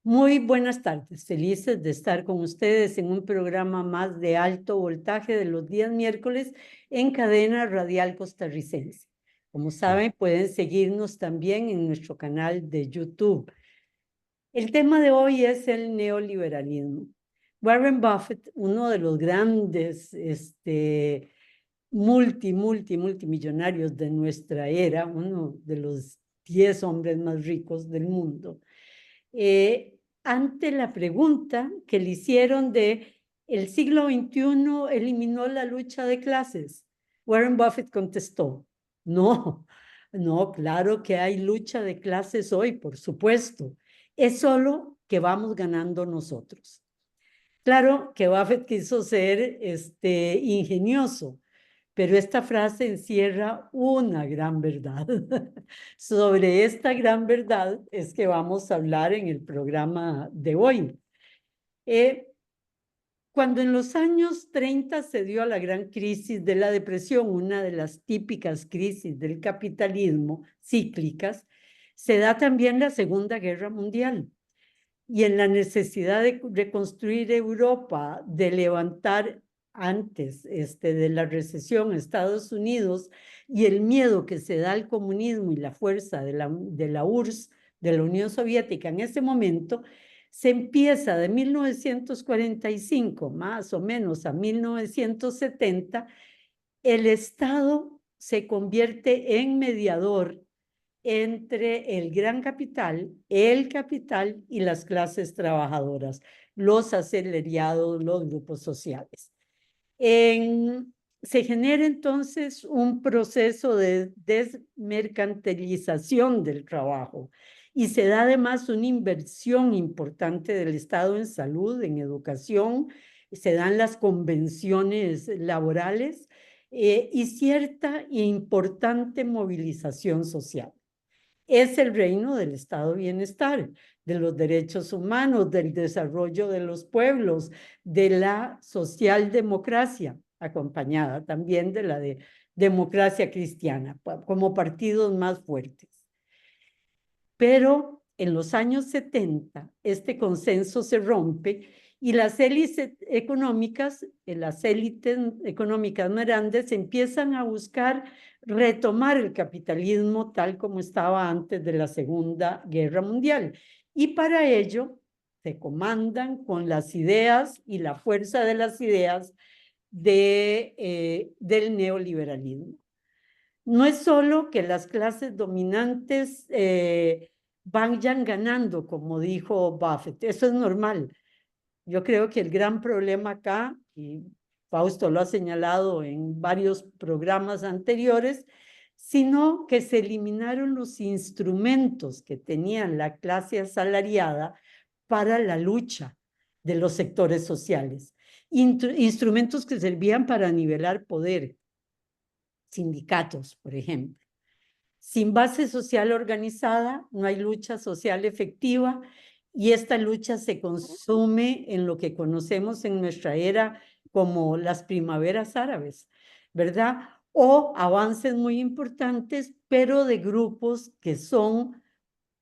Muy buenas tardes, felices de estar con ustedes en un programa más de alto voltaje de los días miércoles en cadena radial costarricense. Como saben, pueden seguirnos también en nuestro canal de YouTube. El tema de hoy es el neoliberalismo. Warren Buffett, uno de los grandes multimillonarios de nuestra era, uno de los 10 hombres más ricos del mundo, ante la pregunta que le hicieron de ¿el siglo XXI eliminó la lucha de clases? Warren Buffett contestó, no, no, claro que hay lucha de clases hoy, por supuesto. Es solo que vamos ganando nosotros. Claro que Buffett quiso ser ingenioso, pero esta frase encierra una gran verdad. Sobre esta gran verdad es que vamos a hablar en el programa de hoy. Cuando en los años 30 se dio la gran crisis de la depresión, una de las típicas crisis del capitalismo cíclicas, se da también la Segunda Guerra Mundial. Y en la necesidad de reconstruir Europa, de levantar antes de la recesión Estados Unidos y el miedo que se da al comunismo y la fuerza de la URSS, de la Unión Soviética en ese momento, se empieza de 1945 más o menos a 1970, el Estado se convierte en mediador entre el gran capital, el capital y las clases trabajadoras, los asalariados, los grupos sociales. Se genera entonces un proceso de desmercantilización del trabajo y se da además una inversión importante del Estado en salud, en educación, se dan las convenciones laborales y cierta e importante movilización social. Es el reino del estado de bienestar, de los derechos humanos, del desarrollo de los pueblos, de la socialdemocracia, acompañada también de la de democracia cristiana, como partidos más fuertes. Pero en los años 70, este consenso se rompe y las élites económicas más grandes empiezan a buscar retomar el capitalismo tal como estaba antes de la Segunda Guerra Mundial. Y para ello se comandan con las ideas y la fuerza de las ideas del neoliberalismo. No es solo que las clases dominantes vayan ganando, como dijo Buffett, eso es normal. Yo creo que el gran problema acá, y Fausto lo ha señalado en varios programas anteriores, sino que se eliminaron los instrumentos que tenían la clase asalariada para la lucha de los sectores sociales. Instrumentos que servían para nivelar poder, sindicatos, por ejemplo. Sin base social organizada, no hay lucha social efectiva y esta lucha se consume en lo que conocemos en nuestra era como las primaveras árabes, ¿verdad? O avances muy importantes, pero de grupos que son,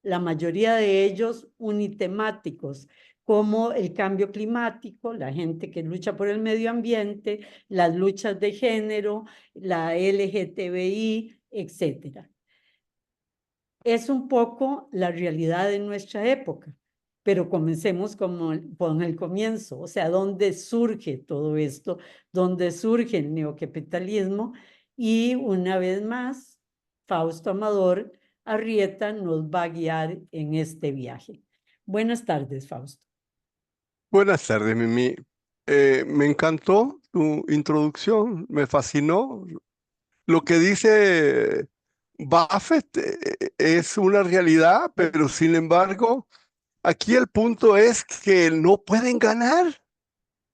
la mayoría de ellos, unitemáticos, como el cambio climático, la gente que lucha por el medio ambiente, las luchas de género, la LGTBI, etcétera. Es un poco la realidad de nuestra época, pero comencemos con el comienzo, o sea, dónde surge todo esto, dónde surge el neocapitalismo y una vez más, Fausto Amador Arrieta nos va a guiar en este viaje. Buenas tardes, Fausto. Buenas tardes, Mimi. Me encantó tu introducción, me fascinó. Lo que dice Buffett es una realidad, pero sin embargo, aquí el punto es que no pueden ganar.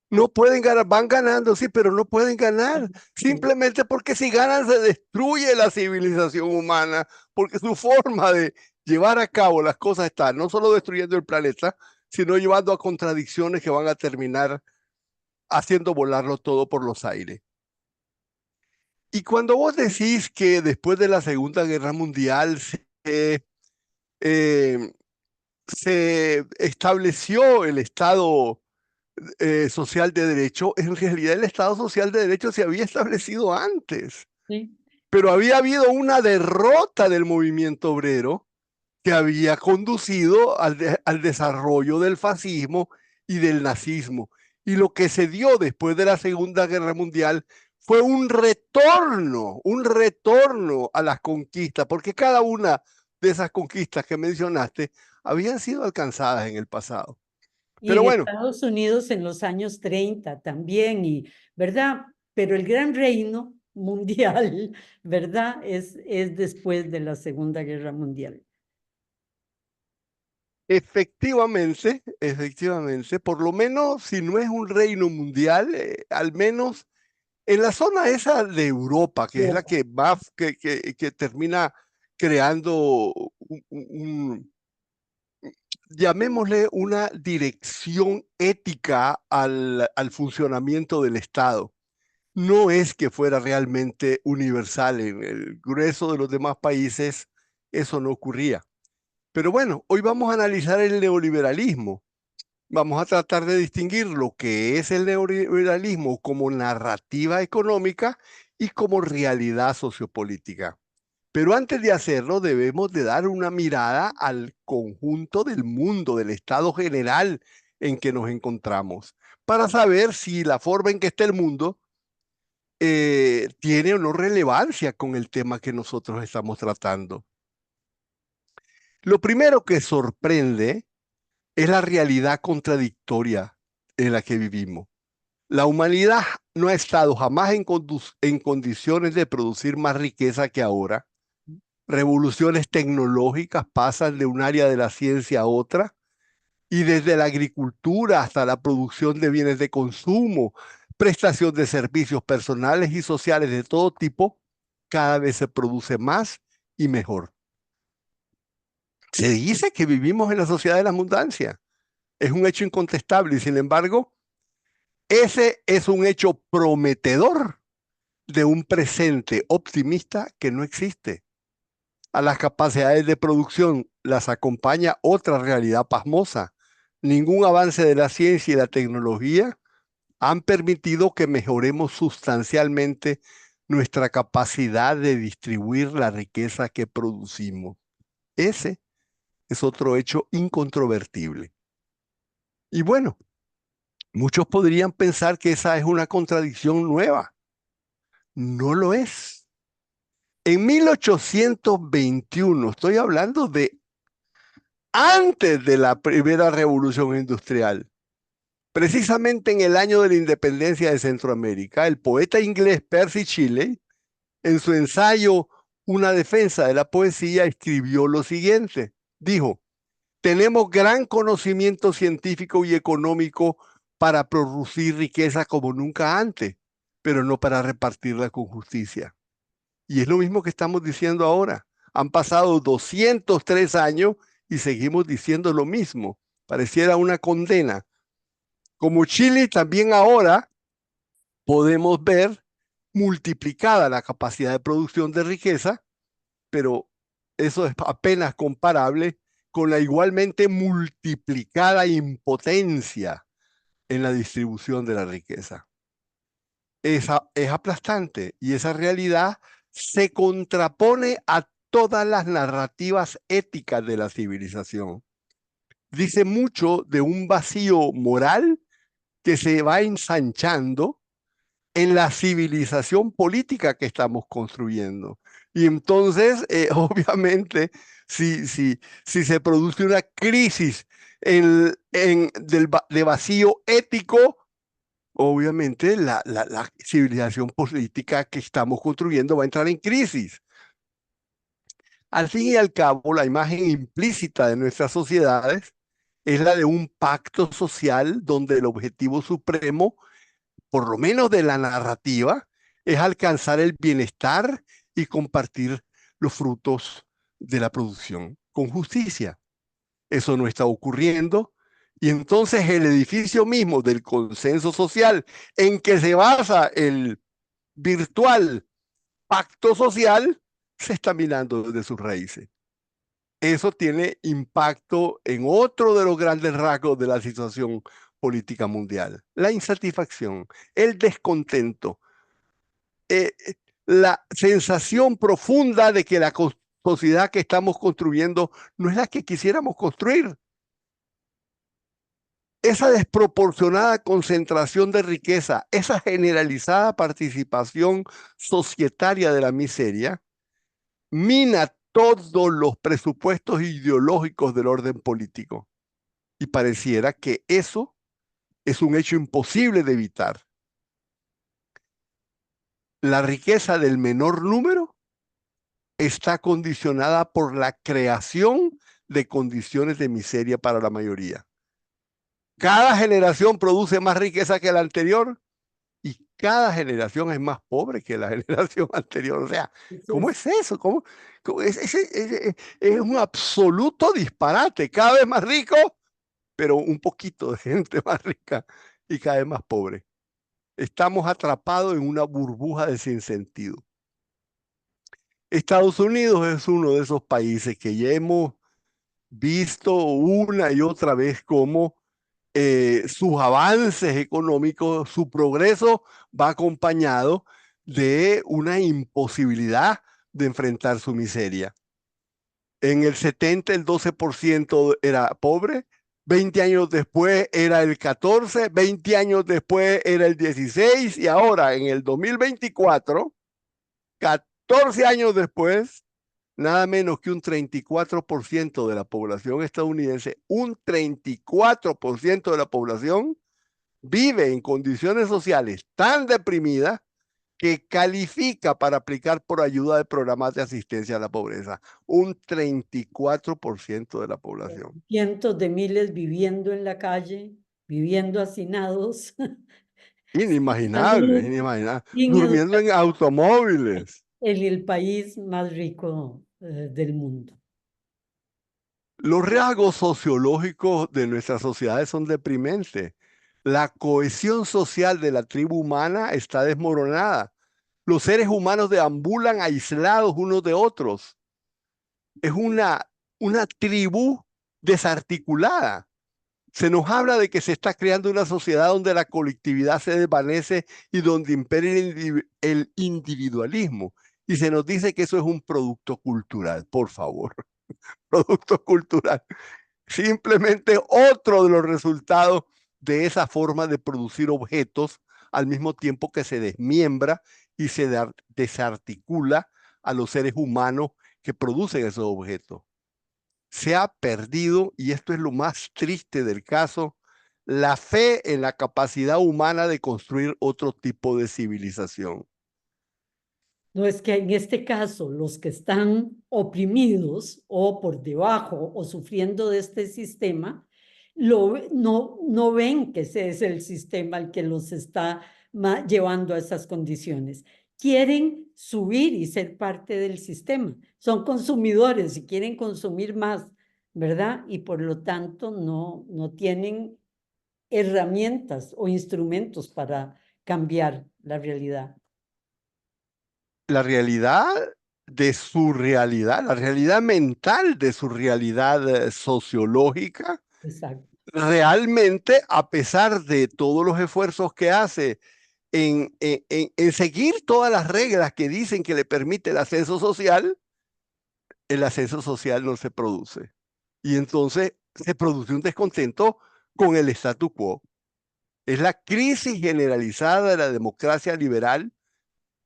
No pueden ganar, van ganando, sí, pero no pueden ganar. Simplemente porque si ganan se destruye la civilización humana, porque su forma de llevar a cabo las cosas está no solo destruyendo el planeta, sino llevando a contradicciones que van a terminar haciendo volarlo todo por los aires. Y cuando vos decís que después de la Segunda Guerra Mundial eh, se estableció el Estado social de derecho, en realidad el Estado social de derecho se había establecido antes, Sí. pero había habido una derrota del movimiento obrero que había conducido al desarrollo del fascismo y del nazismo. Y lo que se dio después de la Segunda Guerra Mundial fue un retorno a las conquistas, porque cada una de esas conquistas que mencionaste habían sido alcanzadas en el pasado. Y Pero en bueno, Estados Unidos en los años 30 también, y, ¿verdad? Pero el gran reino mundial, ¿verdad? Es después de la Segunda Guerra Mundial. efectivamente, por lo menos si no es un reino mundial, al menos en la zona esa de Europa, que es la Europa. que va, que termina creando llamémosle una dirección ética al funcionamiento del Estado. No es que fuera realmente universal. En el grueso de los demás países eso no ocurría. Pero bueno, hoy vamos a analizar el neoliberalismo. Vamos a tratar de distinguir lo que es el neoliberalismo como narrativa económica y como realidad sociopolítica. Pero antes de hacerlo, debemos de dar una mirada al conjunto del mundo, del estado general en que nos encontramos, para saber si la forma en que está el mundo tiene o no relevancia con el tema que nosotros estamos tratando. Lo primero que sorprende es la realidad contradictoria en la que vivimos. La humanidad no ha estado jamás en condiciones de producir más riqueza que ahora. Revoluciones tecnológicas pasan de un área de la ciencia a otra, y desde la agricultura hasta la producción de bienes de consumo, prestación de servicios personales y sociales de todo tipo, cada vez se produce más y mejor. Se dice que vivimos en la sociedad de la abundancia. Es un hecho incontestable y sin embargo, ese es un hecho prometedor de un presente optimista que no existe. A las capacidades de producción las acompaña otra realidad pasmosa. Ningún avance de la ciencia y la tecnología han permitido que mejoremos sustancialmente nuestra capacidad de distribuir la riqueza que producimos. Ese es otro hecho incontrovertible. Y bueno, muchos podrían pensar que esa es una contradicción nueva. No lo es. En 1821, estoy hablando de antes de la primera revolución industrial, precisamente en el año de la independencia de Centroamérica, el poeta inglés Percy Shelley, en su ensayo Una defensa de la poesía, escribió lo siguiente. Dijo, tenemos gran conocimiento científico y económico para producir riqueza como nunca antes, pero no para repartirla con justicia. Y es lo mismo que estamos diciendo ahora. Han pasado 203 años y seguimos diciendo lo mismo. Pareciera una condena. Como Chile, también ahora podemos ver multiplicada la capacidad de producción de riqueza, pero eso es apenas comparable con la igualmente multiplicada impotencia en la distribución de la riqueza. Es aplastante y esa realidad se contrapone a todas las narrativas éticas de la civilización. Dice mucho de un vacío moral que se va ensanchando en la civilización política que estamos construyendo. Y entonces, obviamente, si se produce una crisis de vacío ético, obviamente la civilización política que estamos construyendo va a entrar en crisis. Al fin y al cabo, la imagen implícita de nuestras sociedades es la de un pacto social donde el objetivo supremo, por lo menos de la narrativa, es alcanzar el bienestar y compartir los frutos de la producción con justicia. Eso no está ocurriendo. Y entonces el edificio mismo del consenso social en que se basa el virtual pacto social se está minando desde sus raíces. eso tiene impacto en otro de los grandes rasgos de la situación política mundial: la insatisfacción, el descontento, eh, la sensación profunda de que la sociedad que estamos construyendo no es la que quisiéramos construir. Esa desproporcionada concentración de riqueza, esa generalizada participación societaria de la miseria, mina todos los presupuestos ideológicos del orden político. Y pareciera que eso es un hecho imposible de evitar. La riqueza del menor número está condicionada por la creación de condiciones de miseria para la mayoría. Cada generación produce más riqueza que la anterior y cada generación es más pobre que la generación anterior. O sea, Eso ¿cómo es, es eso? Es un absoluto disparate. Cada vez más rico, pero un poquito de gente más rica y cada vez más pobre. Estamos atrapados en una burbuja de sinsentido. Estados Unidos es uno de esos países que ya hemos visto una y otra vez cómo sus avances económicos, su progreso va acompañado de una imposibilidad de enfrentar su miseria. En el 70 el 12% era pobre, 20 años después era el 14, 20 años después era el 16 y ahora en el 2024, 14 años después, nada menos que un 34% de la población estadounidense, un 34% de la población vive en condiciones sociales tan deprimidas que califica para aplicar por ayuda de programas de asistencia a la pobreza. Un 34% de la población. cientos de miles viviendo en la calle, viviendo hacinados, sin Inimaginable, salud, inimaginable. sin Durmiendo en educación, automóviles. en el país más rico del mundo. Los rasgos sociológicos de nuestras sociedades son deprimentes. La cohesión social de la tribu humana está desmoronada. Los seres humanos deambulan aislados unos de otros. Es una tribu desarticulada. Se nos habla de que se está creando una sociedad donde la colectividad se desvanece y donde impera el individualismo. Y se nos dice que eso es un producto cultural. Por favor, producto cultural. Simplemente otro de los resultados de esa forma de producir objetos al mismo tiempo que se desmiembra y se desarticula a los seres humanos que producen esos objetos. Se ha perdido, y esto es lo más triste del caso, la fe en la capacidad humana de construir otro tipo de civilización. No es que en este caso los que están oprimidos o por debajo o sufriendo de este sistema, no ven que ese es el sistema el que los está llevando a esas condiciones. Quieren subir y ser parte del sistema. Son consumidores y quieren consumir más, ¿verdad? Y por lo tanto no tienen herramientas o instrumentos para cambiar la realidad. La realidad de su realidad, la realidad mental de su realidad sociológica, Exacto. realmente, a pesar de todos los esfuerzos que hace en seguir todas las reglas que dicen que le permite el ascenso social no se produce. Y entonces se produce un descontento con el statu quo. Es la crisis generalizada de la democracia liberal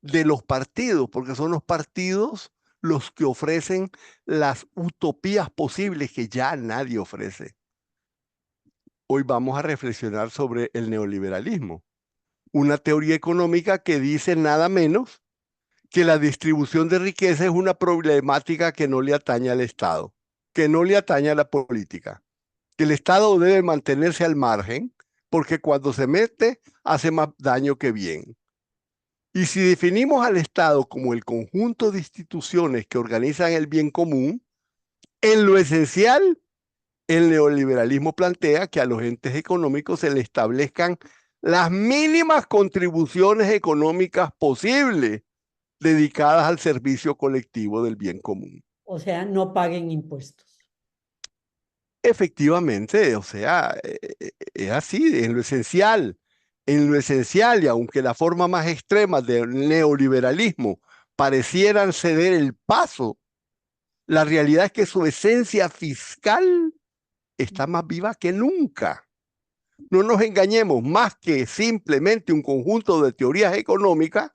de los partidos, porque son los partidos los que ofrecen las utopías posibles que ya nadie ofrece. Hoy vamos a reflexionar sobre el neoliberalismo, una teoría económica que dice nada menos que la distribución de riqueza es una problemática que no le atañe al Estado, que no le atañe a la política, que el Estado debe mantenerse al margen porque cuando se mete hace más daño que bien. Y si definimos al Estado como el conjunto de instituciones que organizan el bien común, en lo esencial, el neoliberalismo plantea que a los entes económicos se le establezcan las mínimas contribuciones económicas posibles dedicadas al servicio colectivo del bien común. O sea, no paguen impuestos. Efectivamente, o sea, es así, en lo esencial, y aunque la forma más extrema del neoliberalismo parecieran ceder el paso, la realidad es que su esencia fiscal está más viva que nunca. No nos engañemos, más que simplemente un conjunto de teorías económicas,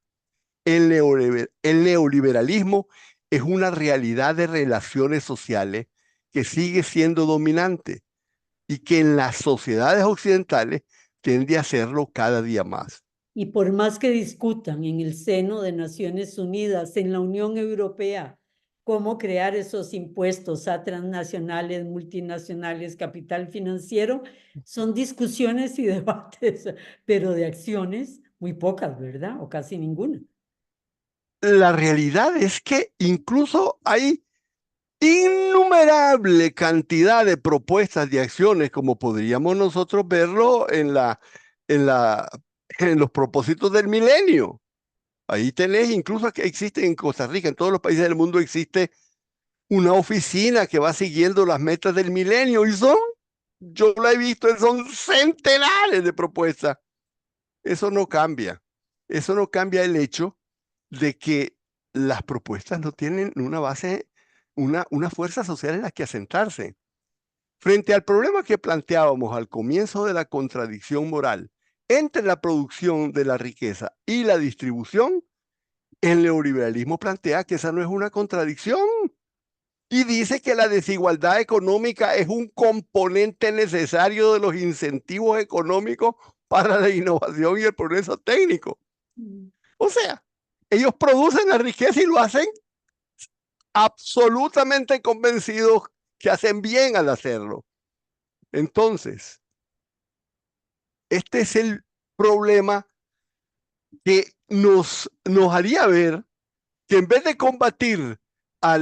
el neoliberalismo es una realidad de relaciones sociales que sigue siendo dominante y que en las sociedades occidentales tiende a hacerlo cada día más. Y por más que discutan en el seno de Naciones Unidas, en la Unión Europea, cómo crear esos impuestos a transnacionales, multinacionales, capital financiero, son discusiones y debates, pero de acciones muy pocas, ¿verdad? O casi ninguna. La realidad es que incluso hay innumerable cantidad de propuestas de acciones, como podríamos nosotros verlo en la, en los propósitos del milenio. Ahí tenés, incluso que existe en Costa Rica, en todos los países del mundo existe una oficina que va siguiendo las metas del milenio y yo la he visto, son centenares de propuestas. Eso no cambia. Eso no cambia el hecho de que las propuestas no tienen una base, una fuerza social en la que asentarse. Frente al problema que planteábamos al comienzo de la contradicción moral entre la producción de la riqueza y la distribución, el neoliberalismo plantea que esa no es una contradicción y dice que la desigualdad económica es un componente necesario de los incentivos económicos para la innovación y el progreso técnico. O sea, ellos producen la riqueza y lo hacen absolutamente convencidos que hacen bien al hacerlo. Entonces, este es el problema que nos haría ver que en vez de combatir a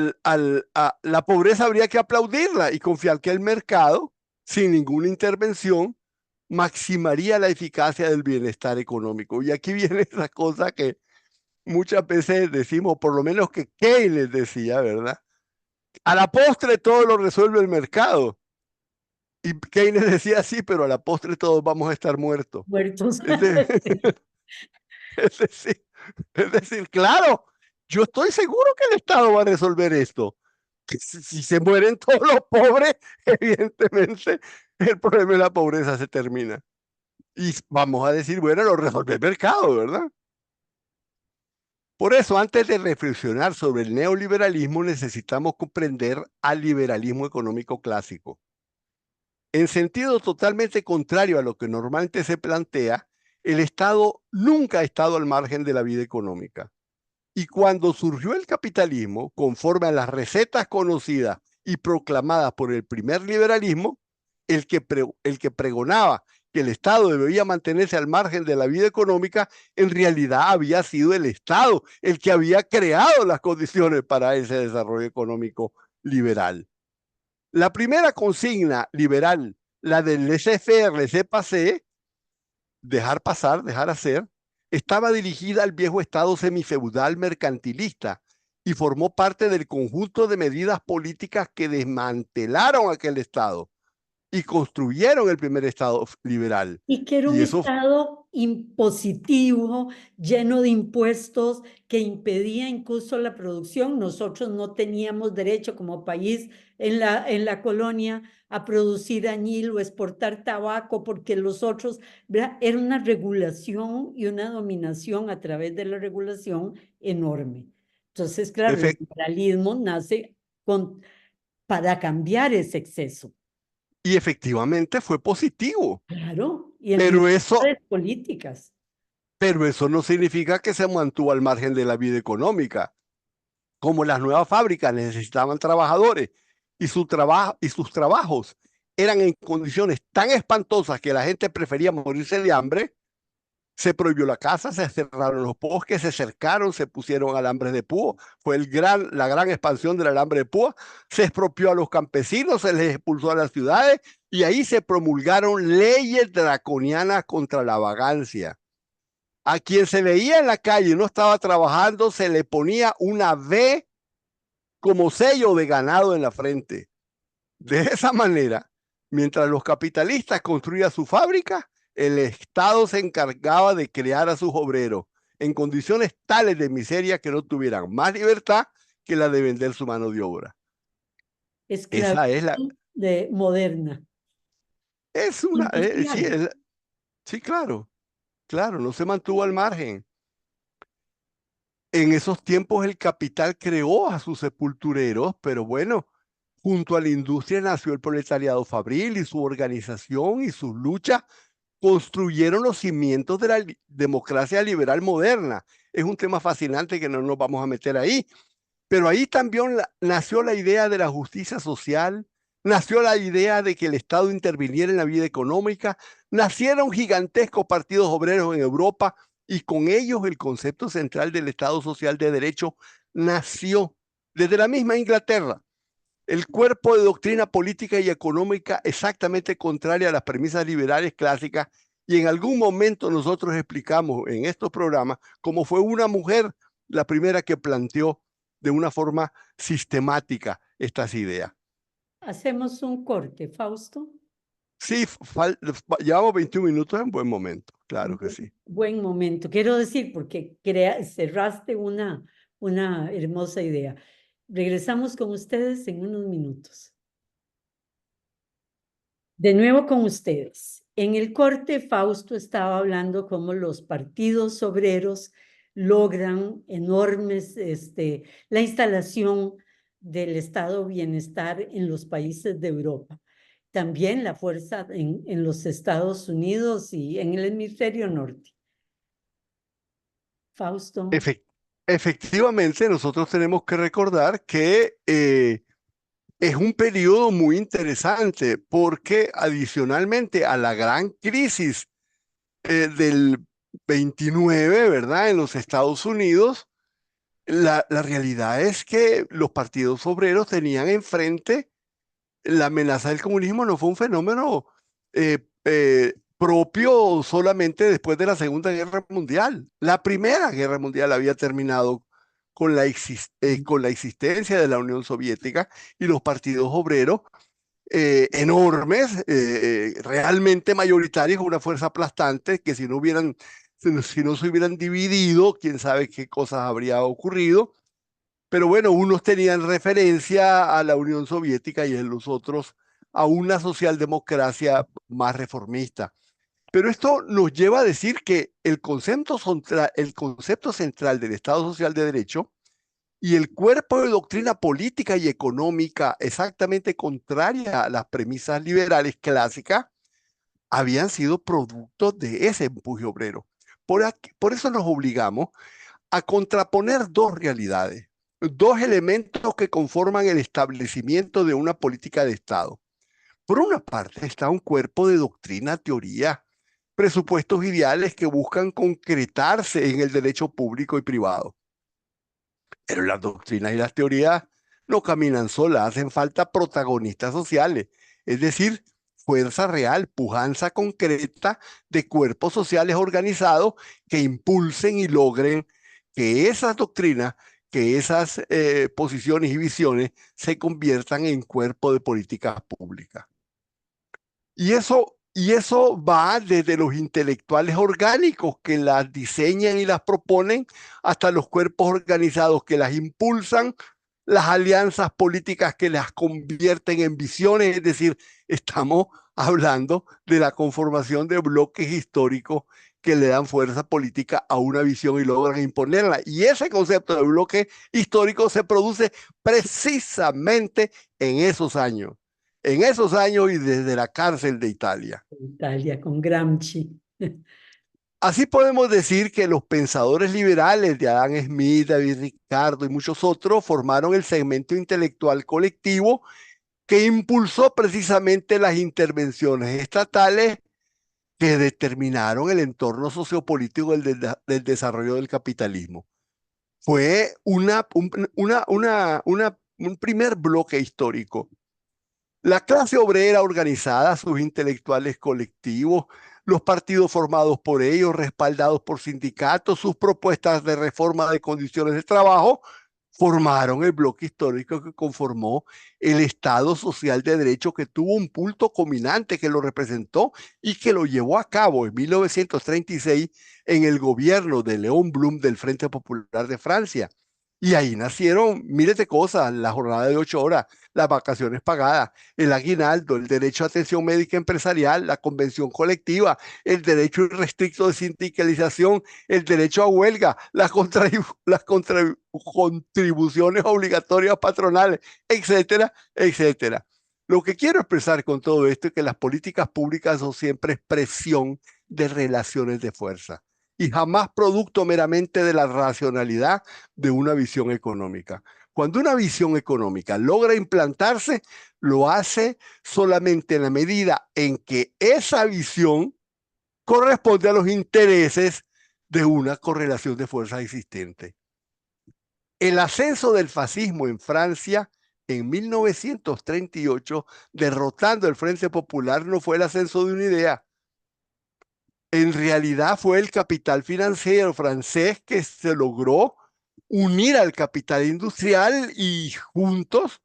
la pobreza habría que aplaudirla y confiar que el mercado, sin ninguna intervención, maximaría la eficacia del bienestar económico. Y aquí viene esa cosa que muchas veces decimos, por lo menos que Keynes decía, ¿verdad? A la postre todo lo resuelve el mercado. Y Keynes decía sí, pero a la postre todos vamos a estar muertos. Muertos. Es, de, es, decir, es decir, claro, yo estoy seguro que el Estado va a resolver esto. Que si se mueren todos los pobres, evidentemente el problema de la pobreza se termina. Y vamos a decir, bueno, lo resuelve el mercado, ¿verdad? Por eso, antes de reflexionar sobre el neoliberalismo, necesitamos comprender al liberalismo económico clásico. En sentido totalmente contrario a lo que normalmente se plantea, el Estado nunca ha estado al margen de la vida económica. Y cuando surgió el capitalismo, conforme a las recetas conocidas y proclamadas por el primer liberalismo, el que pregonaba que el Estado debía mantenerse al margen de la vida económica, en realidad había sido el Estado el que había creado las condiciones para ese desarrollo económico liberal. La primera consigna liberal, la del laissez-faire, laissez-passer, dejar pasar, dejar hacer, estaba dirigida al viejo Estado semifeudal mercantilista y formó parte del conjunto de medidas políticas que desmantelaron aquel Estado y construyeron el primer Estado liberal. Y que era un Y eso, Estado impositivo, lleno de impuestos, que impedía incluso la producción. Nosotros no teníamos derecho como país en la colonia a producir añil o exportar tabaco, porque los otros, ¿verdad? Era una regulación y una dominación a través de la regulación enorme. Entonces, claro, el liberalismo nace para cambiar ese exceso. y efectivamente fue positivo, Claro, y en pero eso, libertades políticas. pero eso no significa que se mantuvo al margen de la vida económica. Como las nuevas fábricas necesitaban trabajadores y sus trabajos eran en condiciones tan espantosas que la gente prefería morirse de hambre, se prohibió la caza, se cerraron los bosques, se cercaron, se pusieron alambres de púa. Fue la gran expansión del alambre de púa. Se expropió a los campesinos, se les expulsó a las ciudades y ahí se promulgaron leyes draconianas contra la vagancia. A quien se veía en la calle y no estaba trabajando, se le ponía una V como sello de ganado en la frente. De esa manera, Mientras los capitalistas construían su fábrica, el Estado se encargaba de crear a sus obreros en condiciones tales de miseria que no tuvieran más libertad que la de vender su mano de obra. Esa es la, Esclavitud moderna, es una, sí, industrial. sí, claro, claro, no se mantuvo al margen. En esos tiempos el capital creó a sus sepultureros, pero bueno, junto a la industria nació el proletariado fabril y su organización y sus luchas construyeron los cimientos de la democracia liberal moderna. Es un tema fascinante que no nos vamos a meter ahí, pero ahí también nació la idea de la justicia social, nació la idea de que el Estado interviniera en la vida económica, nacieron gigantescos partidos obreros en Europa y con ellos el concepto central del Estado social de derecho nació desde la misma Inglaterra. El cuerpo de doctrina política y económica exactamente contraria a las premisas liberales clásicas, y en algún momento nosotros explicamos en estos programas cómo fue una mujer la primera que planteó de una forma sistemática estas ideas. Hacemos un corte, Fausto. Sí, llevamos 21 minutos en buen momento, claro que sí. Buen momento. Quiero decir, porque cerraste una hermosa idea. Regresamos con ustedes en unos minutos. De nuevo con ustedes. En el corte, Fausto estaba hablando cómo los partidos obreros logran enormes, la instalación del estado de bienestar en los países de Europa. También la fuerza en los Estados Unidos y en el hemisferio norte. Fausto. Efectivamente, nosotros tenemos que recordar que es un periodo muy interesante porque adicionalmente a la gran crisis del 29, ¿verdad? En los Estados Unidos, la realidad es que los partidos obreros tenían enfrente la amenaza del comunismo. No fue un fenómeno propio solamente después de la Segunda Guerra Mundial. La Primera Guerra Mundial había terminado con la existencia de la Unión Soviética y los partidos obreros enormes, realmente mayoritarios, una fuerza aplastante que si no se hubieran dividido, quién sabe qué cosas habría ocurrido. Pero bueno, unos tenían referencia a la Unión Soviética y en los otros a una socialdemocracia más reformista. Pero esto nos lleva a decir que el concepto central del Estado Social de Derecho y el cuerpo de doctrina política y económica exactamente contraria a las premisas liberales clásicas habían sido producto de ese empuje obrero. Por eso nos obligamos a contraponer dos realidades, dos elementos que conforman el establecimiento de una política de Estado. Por una parte está un cuerpo de doctrina, teoría, presupuestos ideales que buscan concretarse en el derecho público y privado. Pero las doctrinas y las teorías no caminan solas, hacen falta protagonistas sociales, es decir, fuerza real, pujanza concreta de cuerpos sociales organizados que impulsen y logren que esas doctrinas, que esas posiciones y visiones se conviertan en cuerpo de políticas públicas. Y eso va desde los intelectuales orgánicos que las diseñan y las proponen hasta los cuerpos organizados que las impulsan, las alianzas políticas que las convierten en visiones, es decir, estamos hablando de la conformación de bloques históricos que le dan fuerza política a una visión y logran imponerla. Y ese concepto de bloque histórico se produce precisamente en esos años y desde la cárcel de Italia. Italia, con Gramsci. Así podemos decir que los pensadores liberales de Adam Smith, David Ricardo y muchos otros formaron el segmento intelectual colectivo que impulsó precisamente las intervenciones estatales que determinaron el entorno sociopolítico del desarrollo del capitalismo. Fue un primer bloque histórico. La clase obrera organizada, sus intelectuales colectivos, los partidos formados por ellos, respaldados por sindicatos, sus propuestas de reforma de condiciones de trabajo, formaron el bloque histórico que conformó el Estado Social de Derecho, que tuvo un punto culminante que lo representó y que lo llevó a cabo en 1936 en el gobierno de Léon Blum del Frente Popular de Francia. Y ahí nacieron miles de cosas: la jornada de 8 horas, las vacaciones pagadas, el aguinaldo, el derecho a atención médica empresarial, la convención colectiva, el derecho irrestricto de sindicalización, el derecho a huelga, las contribuciones obligatorias patronales, etcétera, etcétera. Lo que quiero expresar con todo esto es que las políticas públicas son siempre expresión de relaciones de fuerza y jamás producto meramente de la racionalidad de una visión económica. Cuando una visión económica logra implantarse, lo hace solamente en la medida en que esa visión corresponde a los intereses de una correlación de fuerzas existente. El ascenso del fascismo en Francia en 1938, derrotando el Frente Popular, no fue el ascenso de una idea. En realidad fue el capital financiero francés que se logró unir al capital industrial y juntos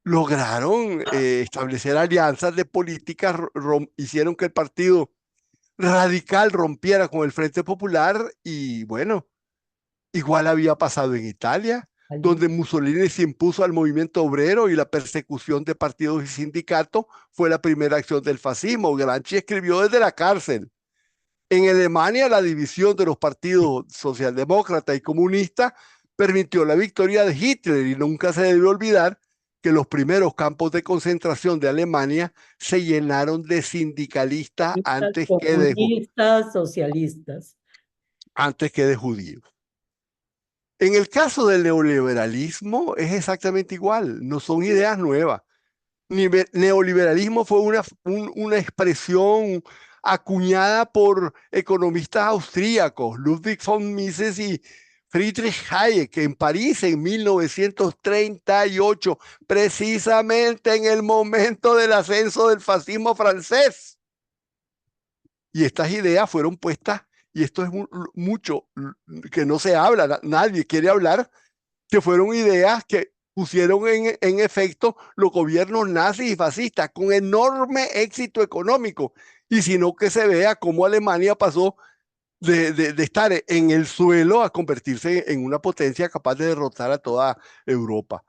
lograron establecer alianzas de políticas, hicieron que el Partido Radical rompiera con el Frente Popular y bueno, igual había pasado en Italia, donde Mussolini se impuso al movimiento obrero y la persecución de partidos y sindicatos fue la primera acción del fascismo. Gramsci escribió desde la cárcel. En Alemania, la división de los partidos socialdemócrata y comunista permitió la victoria de Hitler y nunca se debe olvidar que los primeros campos de concentración de Alemania se llenaron de sindicalistas Comunistas, socialistas. antes que de judíos. En el caso del neoliberalismo es exactamente igual, no son ideas nuevas. Neoliberalismo fue una expresión acuñada por economistas austríacos, Ludwig von Mises y Friedrich Hayek, en París en 1938, precisamente en el momento del ascenso del fascismo francés. Y estas ideas fueron puestas, y esto es mucho que no se habla, nadie quiere hablar, que fueron ideas que pusieron en efecto los gobiernos nazis y fascistas con enorme éxito económico, y sino que se vea cómo Alemania pasó de estar en el suelo a convertirse en una potencia capaz de derrotar a toda Europa.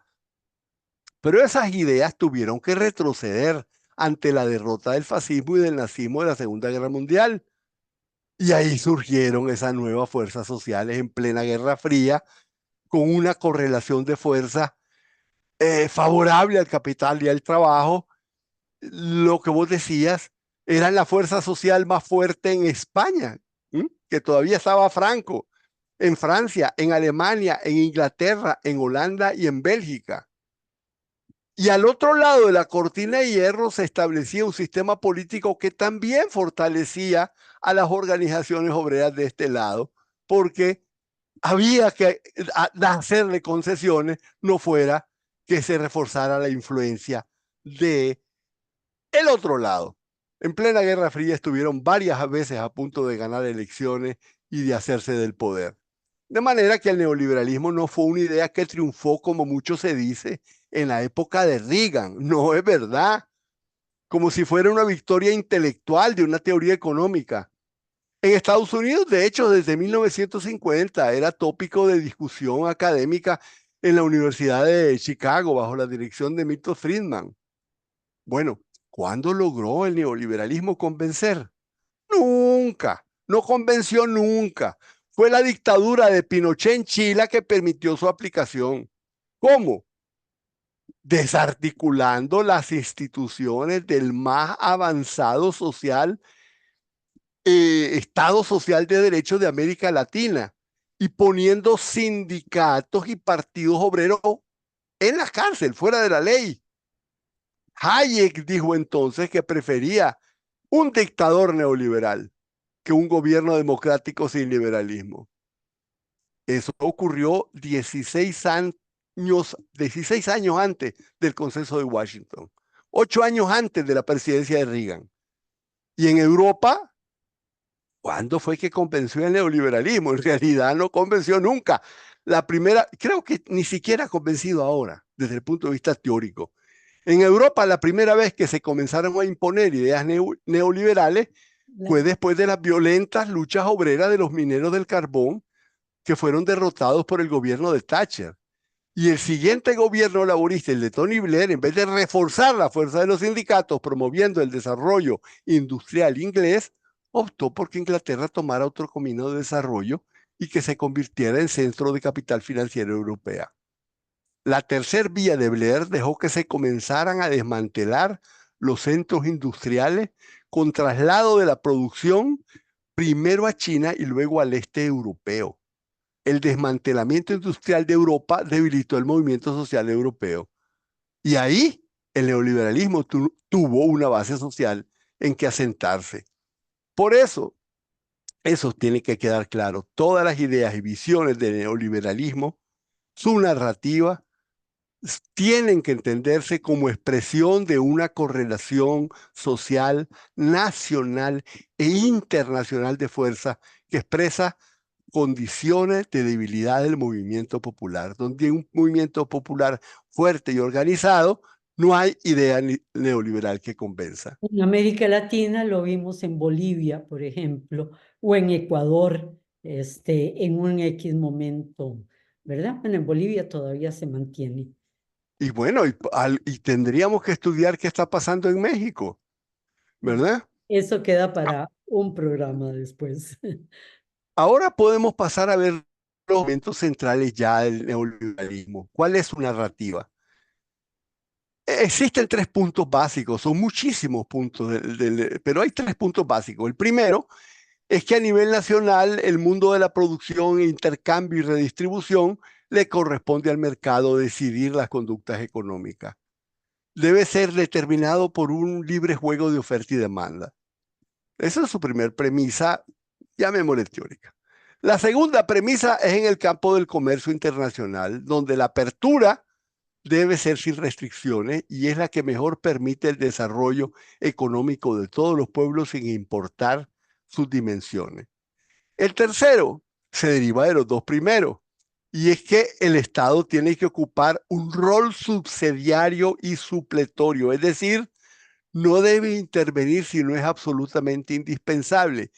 Pero esas ideas tuvieron que retroceder ante la derrota del fascismo y del nazismo de la Segunda Guerra Mundial. Y ahí surgieron esas nuevas fuerzas sociales en plena Guerra Fría, con una correlación de fuerza favorable al capital y al trabajo. Lo que vos decías, era la fuerza social más fuerte en España, que todavía estaba Franco, en Francia, en Alemania, en Inglaterra, en Holanda y en Bélgica. Y al otro lado de la cortina de hierro se establecía un sistema político que también fortalecía a las organizaciones obreras de este lado, porque había que hacerle concesiones, no fuera que se reforzara la influencia de el otro lado. En plena Guerra Fría estuvieron varias veces a punto de ganar elecciones y de hacerse del poder. De manera que el neoliberalismo no fue una idea que triunfó, como mucho se dice, en la época de Reagan. No es verdad. Como si fuera una victoria intelectual de una teoría económica. En Estados Unidos, de hecho, desde 1950 era tópico de discusión académica en la Universidad de Chicago bajo la dirección de Milton Friedman. Bueno, ¿cuándo logró el neoliberalismo convencer? Nunca, no convenció nunca. Fue la dictadura de Pinochet en Chile que permitió su aplicación. ¿Cómo? Desarticulando las instituciones del más avanzado Estado social de derecho de América Latina y poniendo sindicatos y partidos obreros en la cárcel, fuera de la ley. Hayek dijo entonces que prefería un dictador neoliberal que un gobierno democrático sin liberalismo. Eso ocurrió 16 años antes del Consenso de Washington, 8 años antes de la presidencia de Reagan. Y en Europa, ¿cuándo fue que convenció el neoliberalismo? En realidad no convenció nunca. la primera, creo que ni siquiera convencido ahora, desde el punto de vista teórico. En Europa, la primera vez que se comenzaron a imponer ideas neoliberales fue después de las violentas luchas obreras de los mineros del carbón que fueron derrotados por el gobierno de Thatcher. Y el siguiente gobierno laborista, el de Tony Blair, en vez de reforzar la fuerza de los sindicatos promoviendo el desarrollo industrial inglés, optó por que Inglaterra tomara otro camino de desarrollo y que se convirtiera en centro de capital financiero europea. La tercer vía de Blair dejó que se comenzaran a desmantelar los centros industriales con traslado de la producción primero a China y luego al este europeo. El desmantelamiento industrial de Europa debilitó el movimiento social europeo. Y ahí el neoliberalismo tuvo una base social en que asentarse. Por eso tiene que quedar claro. Todas las ideas y visiones del neoliberalismo, su narrativa, tienen que entenderse como expresión de una correlación social, nacional e internacional de fuerza que expresa condiciones de debilidad del movimiento popular. Donde hay un movimiento popular fuerte y organizado, no hay idea neoliberal que convenza. En América Latina lo vimos en Bolivia, por ejemplo, o en Ecuador, en un X momento, ¿verdad? Bueno, en Bolivia todavía se mantiene. Y bueno, y tendríamos que estudiar qué está pasando en México, ¿verdad? Eso queda para un programa después. Ahora podemos pasar a ver los momentos centrales ya del neoliberalismo. ¿Cuál es su narrativa? Existen tres puntos básicos, son muchísimos puntos, pero hay tres puntos básicos. El primero es que a nivel nacional el mundo de la producción, intercambio y redistribución le corresponde al mercado decidir las conductas económicas. Debe ser determinado por un libre juego de oferta y demanda. Esa es su primer premisa, llamémosle teórica. La segunda premisa es en el campo del comercio internacional, donde la apertura debe ser sin restricciones y es la que mejor permite el desarrollo económico de todos los pueblos sin importar sus dimensiones. El tercero se deriva de los dos primeros y es que el Estado tiene que ocupar un rol subsidiario y supletorio, es decir, no debe intervenir si no es absolutamente indispensable.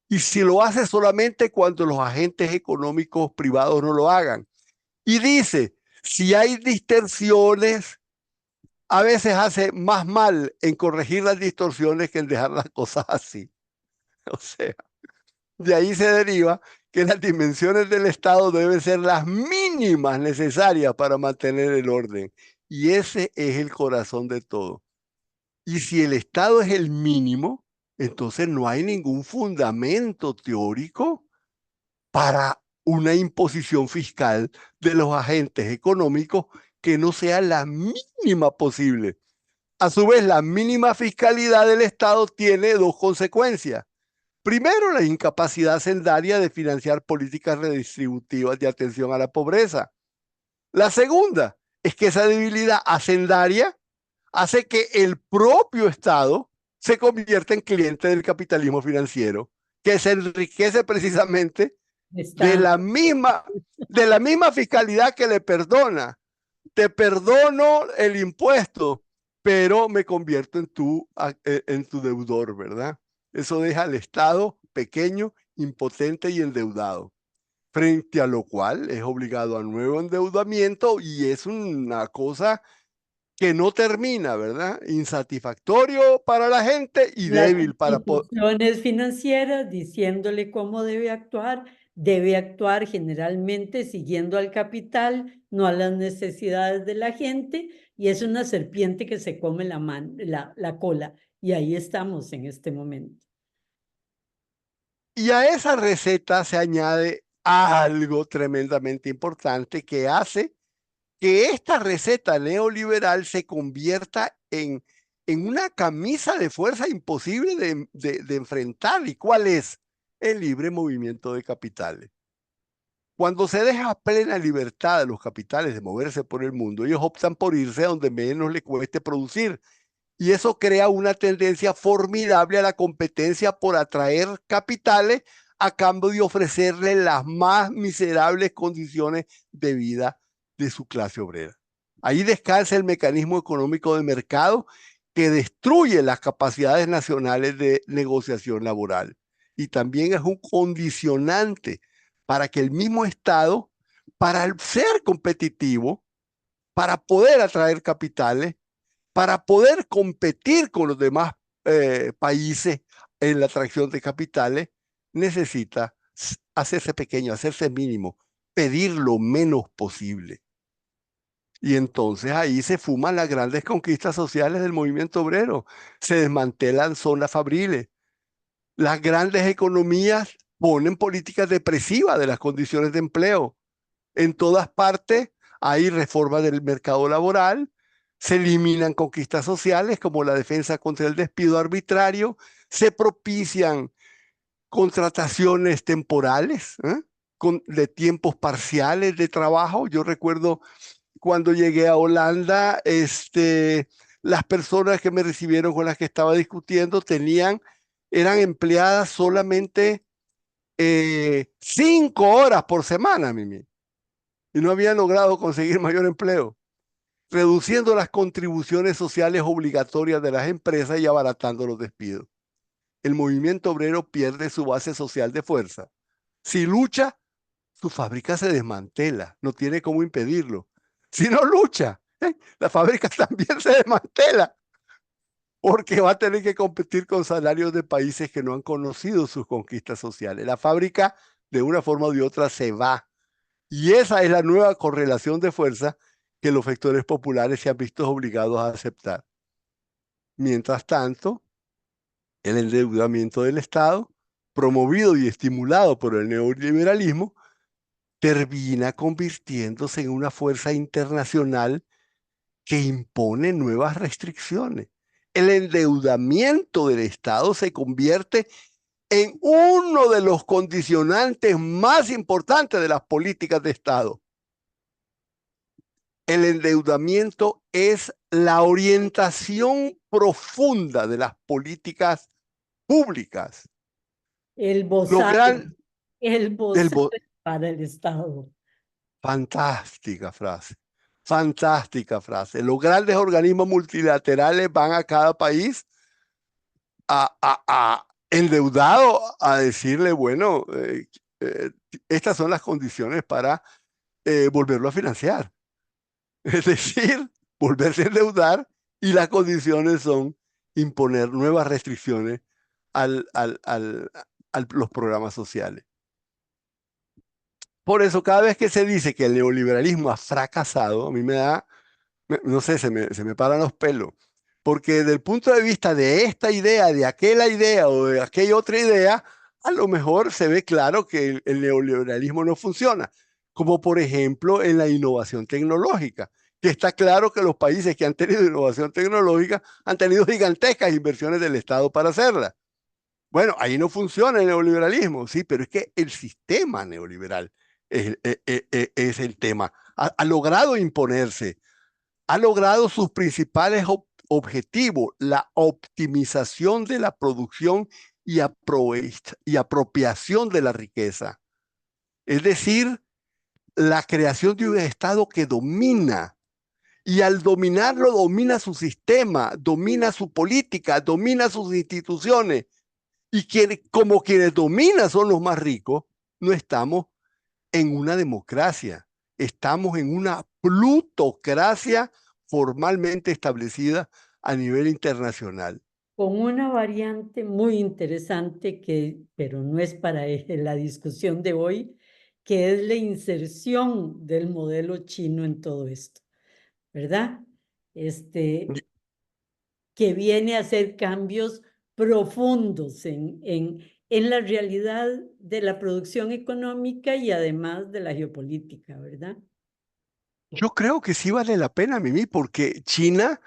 Y si lo hace solamente cuando los agentes económicos privados no lo hagan. Y dice, si hay distorsiones, a veces hace más mal en corregir las distorsiones que en dejar las cosas así. O sea, de ahí se deriva que las dimensiones del Estado deben ser las mínimas necesarias para mantener el orden. Y ese es el corazón de todo. Y si el Estado es el mínimo, entonces no hay ningún fundamento teórico para una imposición fiscal de los agentes económicos que no sea la mínima posible. A su vez, la mínima fiscalidad del Estado tiene dos consecuencias. Primero, la incapacidad sendaria de financiar políticas redistributivas de atención a la pobreza. La segunda es que esa debilidad hacendaria hace que el propio Estado se convierta en cliente del capitalismo financiero, que se enriquece precisamente de Está, la misma, de la misma fiscalidad que le perdona. Te perdono el impuesto, pero me convierto en tu deudor, ¿verdad? Eso deja al Estado pequeño, impotente y endeudado, frente a lo cual es obligado a nuevo endeudamiento y es una cosa que no termina, ¿verdad? Insatisfactorio para la gente y las débil para... instituciones financieras diciéndole cómo debe actuar generalmente siguiendo al capital, no a las necesidades de la gente, y es una serpiente que se come la cola, y ahí estamos en este momento. Y a esa receta se añade algo tremendamente importante que hace que esta receta neoliberal se convierta en una camisa de fuerza imposible de enfrentar. ¿Y cuál es? El libre movimiento de capitales. Cuando se deja plena libertad a los capitales de moverse por el mundo, ellos optan por irse a donde menos les cueste producir. Y eso crea una tendencia formidable a la competencia por atraer capitales a cambio de ofrecerle las más miserables condiciones de vida de su clase obrera. Ahí descansa el mecanismo económico de mercado que destruye las capacidades nacionales de negociación laboral. Y también es un condicionante para que el mismo Estado, para ser competitivo, para poder atraer capitales, para poder competir con los demás países en la atracción de capitales, necesita hacerse pequeño, hacerse mínimo, pedir lo menos posible. Y entonces ahí se fuman las grandes conquistas sociales del movimiento obrero, se desmantelan zonas fabriles, las grandes economías ponen políticas depresivas de las condiciones de empleo. En todas partes hay reformas del mercado laboral, se eliminan conquistas sociales como la defensa contra el despido arbitrario, se propician contrataciones temporales, de tiempos parciales de trabajo. Yo recuerdo cuando llegué a Holanda, las personas que me recibieron con las que estaba discutiendo eran empleadas solamente 5 horas por semana, Mimi, y no habían logrado conseguir mayor empleo, reduciendo las contribuciones sociales obligatorias de las empresas y abaratando los despidos. El movimiento obrero pierde su base social de fuerza. Si lucha, su fábrica se desmantela, no tiene cómo impedirlo. Si no lucha, la fábrica también se desmantela, porque va a tener que competir con salarios de países que no han conocido sus conquistas sociales. La fábrica, de una forma u otra, se va. Y esa es la nueva correlación de fuerza que los sectores populares se han visto obligados a aceptar. Mientras tanto, el endeudamiento del Estado, promovido y estimulado por el neoliberalismo, termina convirtiéndose en una fuerza internacional que impone nuevas restricciones. El endeudamiento del Estado se convierte en uno de los condicionantes más importantes de las políticas de Estado. El endeudamiento es la orientación profunda de las políticas públicas. El Lo bozario, gran, el del bozario para el Estado. Fantástica frase, fantástica frase. Los grandes organismos multilaterales van a cada país a endeudado a decirle, bueno, estas son las condiciones para volverlo a financiar. Es decir, volverse a endeudar, y las condiciones son imponer nuevas restricciones al, al, al, a los programas sociales. Por eso, cada vez que se dice que el neoliberalismo ha fracasado, a mí no sé, se me paran los pelos. Porque desde el punto de vista de esta idea, de aquella idea o de aquella otra idea, a lo mejor se ve claro que el neoliberalismo no funciona. Como por ejemplo en la innovación tecnológica, que está claro que los países que han tenido innovación tecnológica han tenido gigantescas inversiones del Estado para hacerla. Bueno, ahí no funciona el neoliberalismo, sí, pero es que el sistema neoliberal es el tema. Ha logrado imponerse, ha logrado sus principales objetivos, la optimización de la producción y apropiación de la riqueza. Es decir, la creación de un Estado que domina, y al dominarlo domina su sistema, domina su política, domina sus instituciones. Y como quienes dominan son los más ricos, no estamos en una democracia, estamos en una plutocracia formalmente establecida a nivel internacional. Con una variante muy interesante pero no es para la discusión de hoy, que es la inserción del modelo chino en todo esto, ¿verdad? Que viene a hacer cambios profundos en la realidad de la producción económica y además de la geopolítica, ¿verdad? Yo creo que sí vale la pena, Mimi, porque China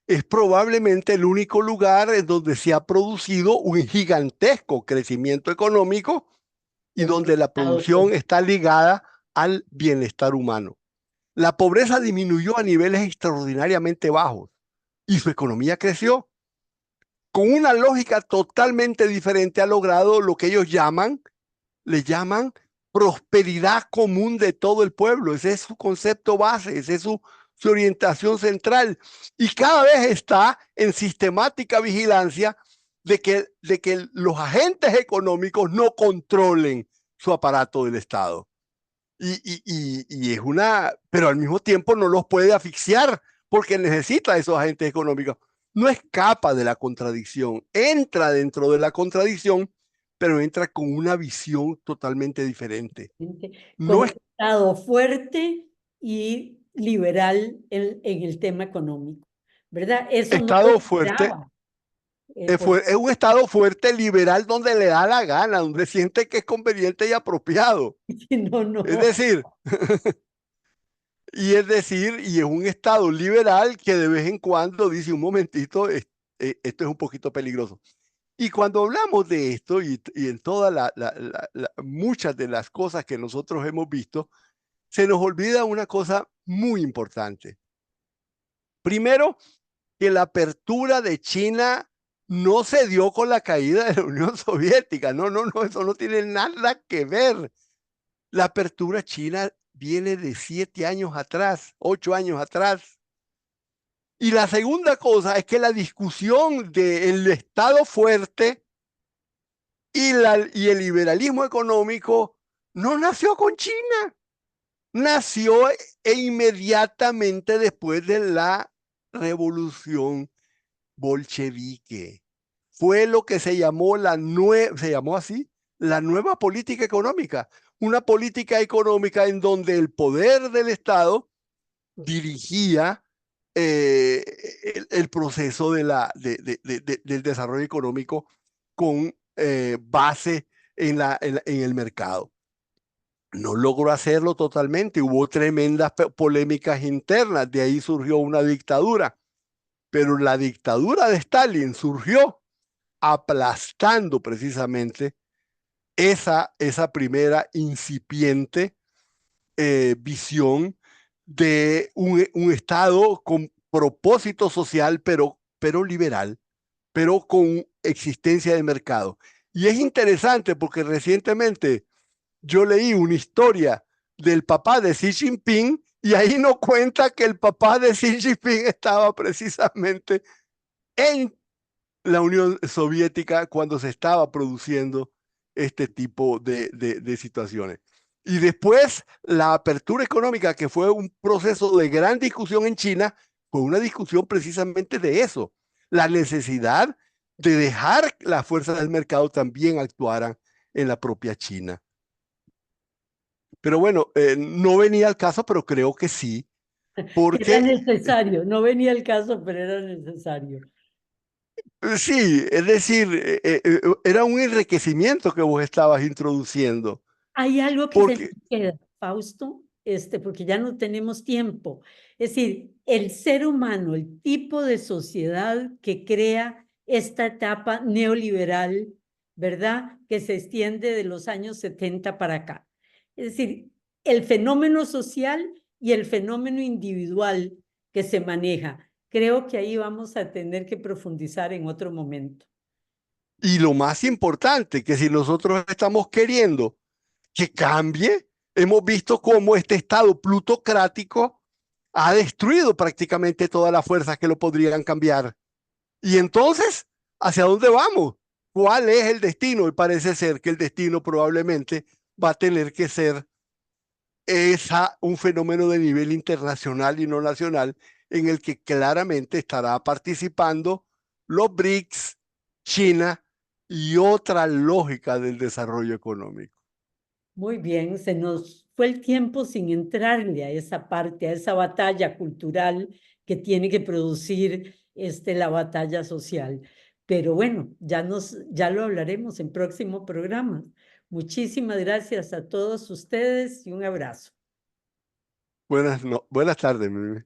es probablemente el único lugar en donde se ha producido un gigantesco crecimiento económico y Con un donde la Estado producción está ligada al bienestar humano. La pobreza disminuyó a niveles extraordinariamente bajos y su economía creció. Con una lógica totalmente diferente ha logrado lo que ellos llaman le llaman prosperidad común de todo el pueblo. Ese es su concepto base, esa es su orientación central. Y cada vez está en sistemática vigilancia de que los agentes económicos no controlen su aparato del Estado. Y es pero al mismo tiempo no los puede asfixiar porque necesita esos agentes económicos. No escapa de la contradicción, entra dentro de la contradicción, pero entra con una visión totalmente diferente. Con No un es Estado fuerte y liberal en el tema económico, ¿verdad? Eso no lo Estado fuerte, esperaba. es un Estado fuerte liberal donde le da la gana, donde siente que es conveniente y apropiado. No, Es no. decir, y es un Estado liberal que de vez en cuando dice un momentito, esto es un poquito peligroso. Y cuando hablamos de esto y en todas muchas de las cosas que nosotros hemos visto, se nos olvida una cosa muy importante. Primero, que la apertura de China no se dio con la caída de la Unión Soviética. No, no, no, eso no tiene nada que ver. La apertura china viene de 7 años atrás, 8 años atrás. Y la segunda cosa es que la discusión del Estado fuerte y el liberalismo económico no nació con China, nació inmediatamente después de la revolución bolchevique. Fue lo que se llamó así, la nueva política económica. Una política económica en donde el poder del Estado dirigía el proceso del desarrollo económico con base en el mercado. No logró hacerlo totalmente, hubo tremendas polémicas internas, de ahí surgió una dictadura, pero la dictadura de Stalin surgió aplastando precisamente esa primera incipiente visión de un Estado con propósito social, pero liberal, pero con existencia de mercado. Y es interesante porque recientemente yo leí una historia del papá de Xi Jinping y ahí no cuenta que el papá de Xi Jinping estaba precisamente en la Unión Soviética cuando se estaba produciendo este tipo de situaciones. Y después la apertura económica, que fue un proceso de gran discusión en China, fue una discusión precisamente de eso, la necesidad de dejar las fuerzas del mercado también actuaran en la propia China. Pero bueno, no venía al caso, pero creo que sí, Era porque necesario, no venía el caso, pero era necesario. sí, es decir, era un enriquecimiento que vos estabas introduciendo, Hay algo que se nos porque, queda, Fausto, porque ya no tenemos tiempo. Es decir, el ser humano, el tipo de sociedad que crea esta etapa neoliberal, ¿verdad? Que se extiende de los años 70 para acá. Es decir, el fenómeno social y el fenómeno individual que se maneja. Creo que ahí vamos a tener que profundizar en otro momento. y lo más importante, que si nosotros estamos queriendo que cambie, hemos visto cómo este Estado plutocrático ha destruido prácticamente todas las fuerzas que lo podrían cambiar. Y entonces, ¿hacia dónde vamos? ¿Cuál es el destino? Y parece ser que el destino probablemente va a tener que ser un fenómeno de nivel internacional y no nacional en el que claramente estará participando los BRICS, China y otra lógica del desarrollo económico. Muy bien, se nos fue el tiempo sin entrarle a esa parte, a esa batalla cultural que tiene que producir la batalla social. Pero bueno, ya lo hablaremos en próximo programa. Muchísimas gracias a todos ustedes y un abrazo. Buenas tardes, Mimi.